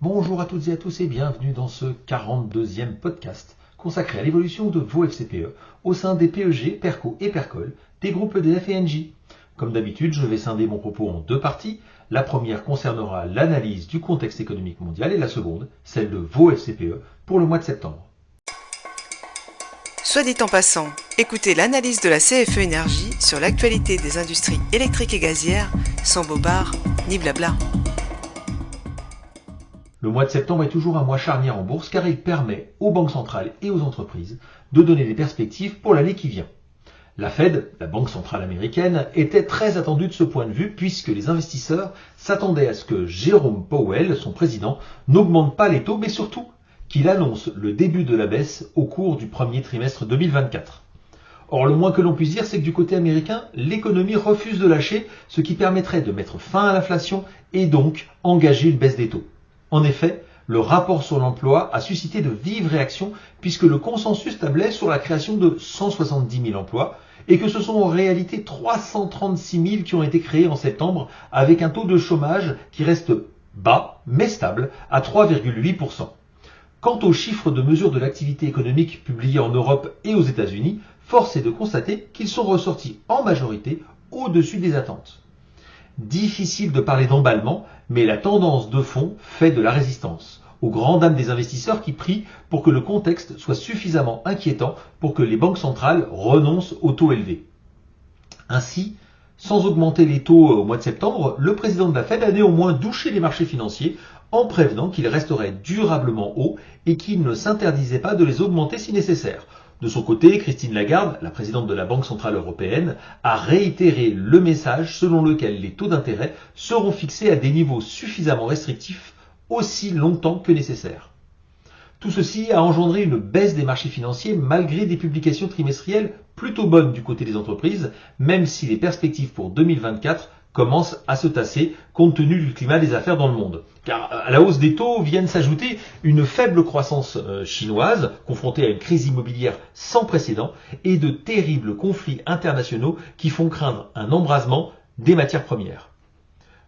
Bonjour à toutes et à tous et bienvenue dans ce 42e podcast consacré à l'évolution de vos FCPE au sein des PEG, PERCO et PERCOL des groupes EDF et Engie. Comme d'habitude, je vais scinder mon propos en deux parties. La première concernera l'analyse du contexte économique mondial et la seconde, celle de vos FCPE pour le mois de septembre. Soit dit en passant, écoutez l'analyse de la CFE Énergie sur l'actualité des industries électriques et gazières, sans bobards ni blabla. Le mois de septembre est toujours un mois charnière en bourse car il permet aux banques centrales et aux entreprises de donner des perspectives pour l'année qui vient. La Fed, la banque centrale américaine, était très attendue de ce point de vue puisque les investisseurs s'attendaient à ce que Jérôme Powell, son président, n'augmente pas les taux mais surtout qu'il annonce le début de la baisse au cours du premier trimestre 2024. Or, le moins que l'on puisse dire, c'est que du côté américain, l'économie refuse de lâcher, ce qui permettrait de mettre fin à l'inflation et donc engager une baisse des taux. En effet, le rapport sur l'emploi a suscité de vives réactions puisque le consensus tablait sur la création de 170 000 emplois et que ce sont en réalité 336 000 qui ont été créés en septembre avec un taux de chômage qui reste bas mais stable à 3,8%. Quant aux chiffres de mesure de l'activité économique publiés en Europe et aux États-Unis, force est de constater qu'ils sont ressortis en majorité au-dessus des attentes. Difficile de parler d'emballement, mais la tendance de fond fait de la résistance, aux grandes dames des investisseurs qui prient pour que le contexte soit suffisamment inquiétant pour que les banques centrales renoncent aux taux élevés. Ainsi, sans augmenter les taux au mois de septembre, le président de la Fed a néanmoins douché les marchés financiers en prévenant qu'ils resteraient durablement hauts et qu'il ne s'interdisait pas de les augmenter si nécessaire. De son côté, Christine Lagarde, la présidente de la Banque centrale européenne, a réitéré le message selon lequel les taux d'intérêt seront fixés à des niveaux suffisamment restrictifs aussi longtemps que nécessaire. Tout ceci a engendré une baisse des marchés financiers malgré des publications trimestrielles plutôt bonnes du côté des entreprises, même si les perspectives pour 2024 commencent à se tasser compte tenu du climat des affaires dans le monde. Car à la hausse des taux viennent s'ajouter une faible croissance chinoise, confrontée à une crise immobilière sans précédent, et de terribles conflits internationaux qui font craindre un embrasement des matières premières.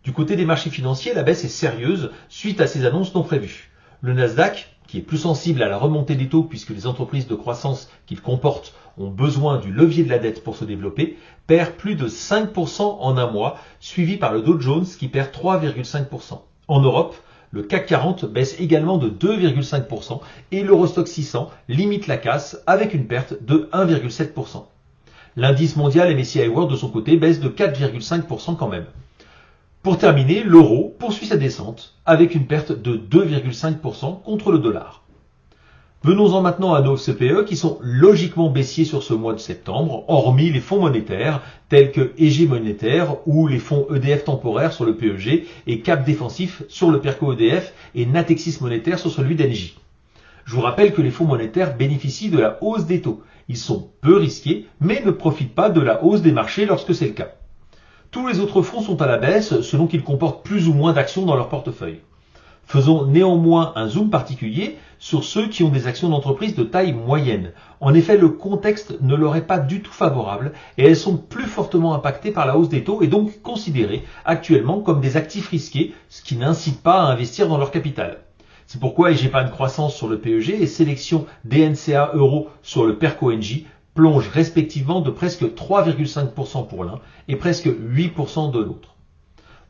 Du côté des marchés financiers, la baisse est sérieuse suite à ces annonces non prévues. Le Nasdaq, qui est plus sensible à la remontée des taux puisque les entreprises de croissance qu'il comporte ont besoin du levier de la dette pour se développer, perd plus de 5% en un mois, suivi par le Dow Jones qui perd 3,5%. En Europe, le CAC 40 baisse également de 2,5% et l'Eurostoxx 600 limite la casse avec une perte de 1,7%. L'indice mondial MSCI World de son côté baisse de 4,5% quand même. Pour terminer, l'euro poursuit sa descente avec une perte de 2,5% contre le dollar. Venons-en maintenant à nos FCPE qui sont logiquement baissiers sur ce mois de septembre, hormis les fonds monétaires tels que EG monétaire ou les fonds EDF temporaires sur le PEG et Cap défensif sur le PERCO EDF et Natixis monétaire sur celui d'Engie. Je vous rappelle que les fonds monétaires bénéficient de la hausse des taux. Ils sont peu risqués mais ne profitent pas de la hausse des marchés lorsque c'est le cas. Tous les autres fonds sont à la baisse selon qu'ils comportent plus ou moins d'actions dans leur portefeuille. Faisons néanmoins un zoom particulier sur ceux qui ont des actions d'entreprise de taille moyenne. En effet, le contexte ne leur est pas du tout favorable et elles sont plus fortement impactées par la hausse des taux et donc considérées actuellement comme des actifs risqués, ce qui n'incite pas à investir dans leur capital. C'est pourquoi EGEPAN Croissance sur le PEG et Sélection DNCA Euro sur le PERCO Engie plongent respectivement de presque 3,5% pour l'un et presque 8% de l'autre.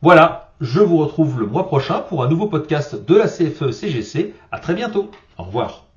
Voilà, je vous retrouve le mois prochain pour un nouveau podcast de la CFE CGC. À très bientôt. Au revoir.